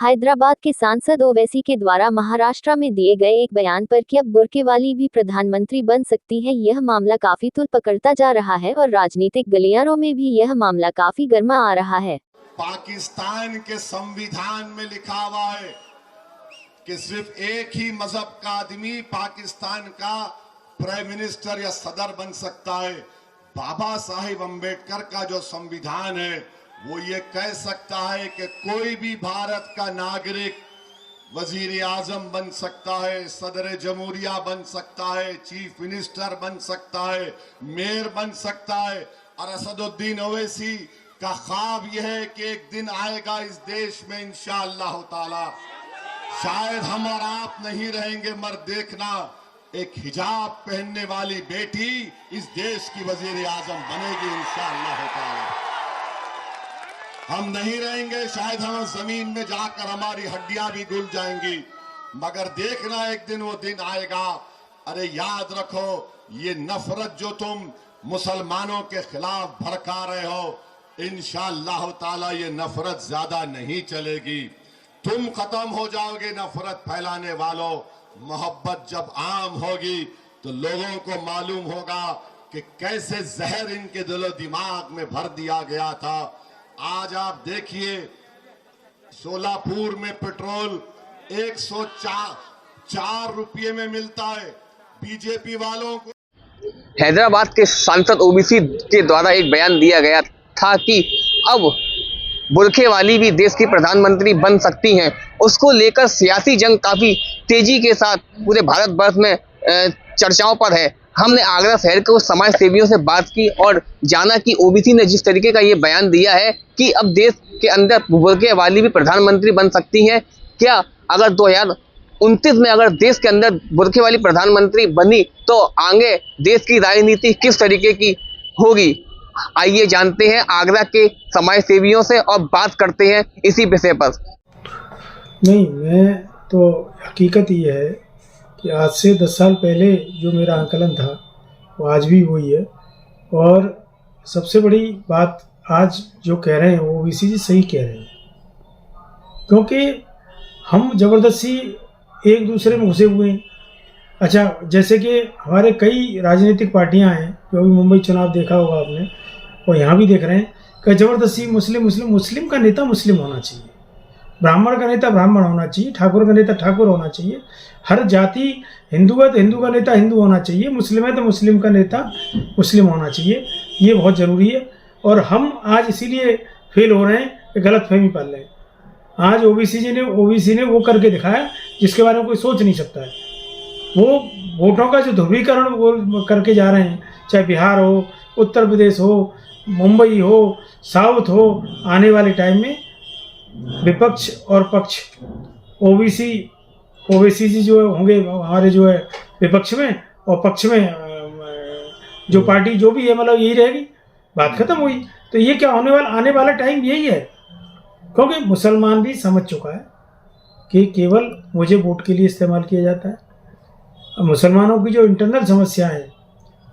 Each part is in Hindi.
हैदराबाद के सांसद ओवैसी के द्वारा महाराष्ट्र में दिए गए एक बयान पर कि अब बुर्के वाली भी प्रधानमंत्री बन सकती है, यह मामला काफी तूल पकड़ता जा रहा है और राजनीतिक गलियारों में भी यह मामला काफी गर्मा आ रहा है। पाकिस्तान के संविधान में लिखा हुआ है कि सिर्फ एक ही मजहब का आदमी पाकिस्तान का प्राइम मिनिस्टर या सदर बन सकता है। बाबा साहिब अम्बेडकर का जो संविधान है वो ये कह सकता है कि कोई भी भारत का नागरिक वजीर आजम बन सकता है, सदर जमहूरिया बन सकता है, चीफ मिनिस्टर बन सकता है, मेयर बन सकता है। और असदुद्दीन ओवैसी का ख्वाब यह है कि एक दिन आएगा इस देश में इंशाअल्लाह ताला, शायद हम और आप नहीं रहेंगे मगर देखना एक हिजाब पहनने वाली बेटी इस देश की वजीर आजम बनेगी इंशाअल्लाह ताला। हम नहीं रहेंगे, शायद हम जमीन में जाकर हमारी हड्डियां भी घुल जाएंगी, मगर देखना एक दिन वो दिन आएगा। अरे याद रखो, ये नफरत जो तुम मुसलमानों के खिलाफ भड़का रहे हो, इंशाअल्लाह ताला ये नफरत ज्यादा नहीं चलेगी। तुम खत्म हो जाओगे नफरत फैलाने वालों। मोहब्बत जब आम होगी तो लोगों को मालूम होगा कि कैसे जहर इनके दिलो दिमाग में भर दिया गया था। आज आप देखिए, सोलापुर में पेट्रोल 104 रुपये में मिलता है। बीजेपी वालों को हैदराबाद के सांसद ओवैसी के द्वारा एक बयान दिया गया था कि अब बुर्के वाली भी देश की प्रधानमंत्री बन सकती हैं। उसको लेकर सियासी जंग काफी तेजी के साथ पूरे भारतवर्ष में चर्चाओं पर है। हमने आगरा शहर के कुछ समाज सेवियों से बात की और जाना कि ओवैसी ने जिस तरीके का ये बयान दिया है कि अब देश के अंदर बुर्के वाली भी प्रधानमंत्री बन सकती हैं, क्या अगर 2029 में अगर देश के अंदर बुर्के वाली प्रधानमंत्री बनी तो आगे देश की राजनीति किस तरीके की होगी? आइए जानते हैं आगरा के समाज सेवियों से और बात करते हैं इसी विषय पर। नहीं, मैं तो हकीकत ये है कि आज से 10 साल पहले जो मेरा आंकलन था वो आज भी वही है। और सबसे बड़ी बात आज जो कह रहे हैं वो ओवैसी जी सही कह रहे हैं, क्योंकि हम ज़बरदस्ती एक दूसरे में घुसे हुए हैं। अच्छा, जैसे कि हमारे कई राजनीतिक पार्टियां हैं, जो अभी मुंबई चुनाव देखा होगा आपने और यहाँ भी देख रहे हैं कि ज़बरदस्ती मुस्लिम का नेता मुस्लिम होना चाहिए, ब्राह्मण का नेता ब्राह्मण होना चाहिए, ठाकुर का नेता ठाकुर होना चाहिए, हर जाति हिंदू है तो हिंदू का नेता हिंदू होना चाहिए, मुस्लिम है तो मुस्लिम का नेता मुस्लिम होना चाहिए। ये बहुत ज़रूरी है और हम आज इसीलिए फेल हो रहे हैं कि गलत फहमी पाल रहे हैं। आज ओवैसी ने वो करके दिखाया जिसके बारे में कोई सोच नहीं सकता है। वो वोटों का जो ध्रुवीकरण वो करके जा रहे हैं, चाहे बिहार हो, उत्तर प्रदेश हो, मुंबई हो, साउथ हो, आने वाले टाइम में विपक्ष और पक्ष ओवैसी जी जो होंगे हमारे जो है विपक्ष में, और पक्ष में जो पार्टी जो भी है, मतलब यही रहेगी, बात खत्म हुई। तो ये क्या आने वाला टाइम यही है, क्योंकि मुसलमान भी समझ चुका है कि केवल मुझे वोट के लिए इस्तेमाल किया जाता है। अब मुसलमानों की जो इंटरनल समस्याएं हैं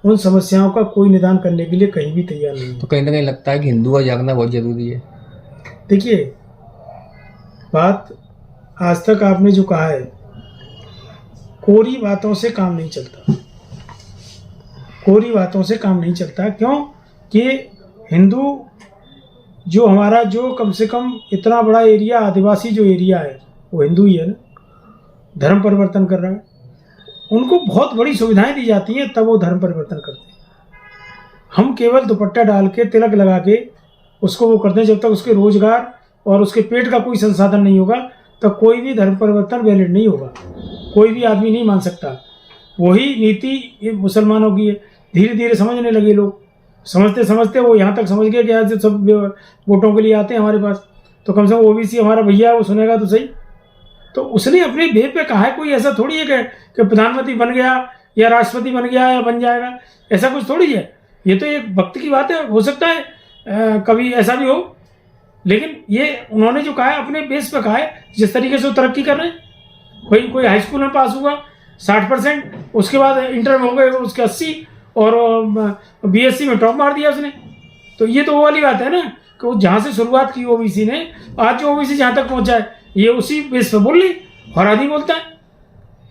उन समस्याओं का कोई निदान करने के लिए कहीं भी तैयार नहीं है। तो कहीं ना कहीं लगता है कि हिंदू का जागना बहुत जरूरी है। देखिए, बात आज तक आपने जो कहा है, कोरी बातों से काम नहीं चलता, कोरी बातों से काम नहीं चलता। क्यों कि हिंदू जो हमारा जो कम से कम इतना बड़ा एरिया, आदिवासी जो एरिया है वो हिंदू ही है ना, धर्म परिवर्तन कर रहा है। उनको बहुत बड़ी सुविधाएं दी जाती हैं तब वो धर्म परिवर्तन करते हैं। हम केवल दुपट्टा डाल के तिलक लगा के उसको वो करते हैं। जब तक उसके रोजगार और उसके पेट का कोई संसाधन नहीं होगा तो कोई भी धर्म परिवर्तन वैलिड नहीं होगा, कोई भी आदमी नहीं मान सकता। वही नीति मुसलमानों की है। धीरे धीरे समझने लगे लोग, समझते समझते वो यहाँ तक समझ गए कि आज सब वोटों के लिए आते हैं हमारे पास, तो कम से कम ओवैसी हमारा भैया वो सुनेगा तो सही। तो उसने अपने बेब पे कहा है, कोई ऐसा थोड़ी है कि प्रधानमंत्री बन गया या राष्ट्रपति बन गया या बन जाएगा, ऐसा कुछ थोड़ी है। ये तो एक वक्त की बात है, हो सकता है कभी ऐसा भी हो, लेकिन ये उन्होंने जो कहा है अपने बेस पे कहा है। जिस तरीके से वो तरक्की कर रहे हैं, कोई हाई स्कूल में पास हुआ 60%, उसके बाद इंटर में हो गए उसके 80 और बीएससी में टॉप मार दिया उसने। तो ये तो वो वाली बात है ना कि वो जहाँ से शुरुआत की ओबीसी ने, आज जो ओबीसी जहाँ तक पहुँचा है, ये उसी बेस पे बोल ली, हर आदमी बोलता है,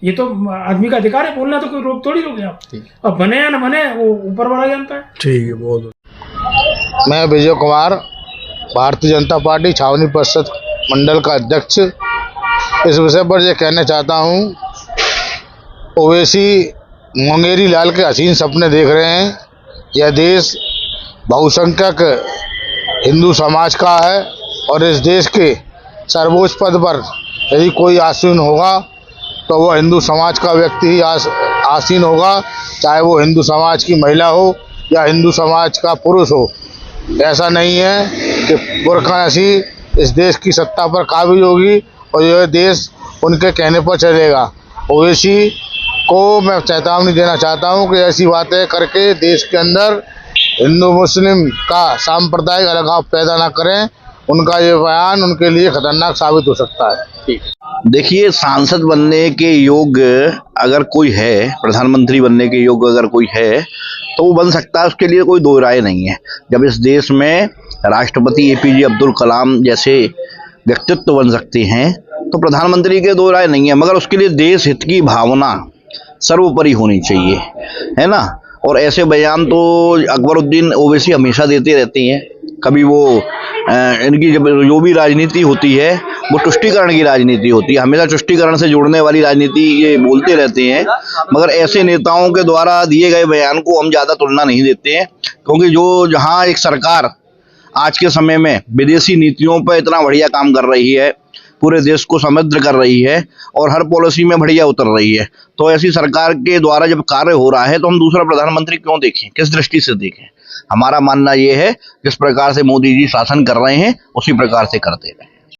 ये तो आदमी का अधिकार है बोलना, तो कोई रोक थोड़ी लोगे आप। अब बने या न बने वो ऊपर वाला जानता है। ठीक है, बहुत। मैं विजय कुमार, भारतीय जनता पार्टी छावनी परिषद मंडल का अध्यक्ष। इस विषय पर यह कहना चाहता हूँ, ओवैसी मुंगेरी लाल के हसीन सपने देख रहे हैं। यह देश बहुसंख्यक हिंदू समाज का है और इस देश के सर्वोच्च पद पर यदि कोई आसीन होगा तो वह हिंदू समाज का व्यक्ति ही आसीन होगा, चाहे वो हिंदू समाज की महिला हो या हिंदू समाज का पुरुष हो। ऐसा नहीं है कि बुर्का नशी इस देश की सत्ता पर काबिज होगी और यह देश उनके कहने पर चलेगा। ओवैसी को मैं चेतावनी देना चाहता हूं कि ऐसी बातें करके देश के अंदर हिंदू मुस्लिम का सांप्रदायिक अलगाव पैदा ना करें। उनका ये बयान उनके लिए खतरनाक साबित हो सकता है। देखिए, सांसद बनने के योग्य अगर कोई है, प्रधानमंत्री बनने के योग्य अगर कोई है तो वो बन सकता है, उसके लिए कोई दो राय नहीं है। जब इस देश में राष्ट्रपति APJ अब्दुल कलाम जैसे व्यक्तित्व बन सकते हैं तो प्रधानमंत्री के दो राय नहीं है, मगर उसके लिए देश हित की भावना सर्वोपरि होनी चाहिए, है ना। और ऐसे बयान तो अकबरुद्दीन ओवैसी हमेशा देते रहते हैं। कभी वो इनकी जो भी राजनीति होती है वो तुष्टीकरण की राजनीति होती है, हमेशा तुष्टीकरण से जोड़ने वाली राजनीति ये बोलते रहते हैं। मगर ऐसे नेताओं के द्वारा दिए गए बयान को हम ज़्यादा तुलना नहीं देते हैं, क्योंकि जहाँ एक सरकार आज के समय में विदेशी नीतियों पर इतना बढ़िया काम कर रही है, पूरे देश को समृद्ध कर रही है और हर पॉलिसी में बढ़िया उतर रही है, तो ऐसी सरकार के द्वारा जब कार्य हो रहा है तो हम दूसरा प्रधानमंत्री क्यों देखें, किस दृष्टि से देखें। हमारा मानना ये है जिस प्रकार से मोदी जी शासन कर रहे हैं उसी प्रकार से करते रहें।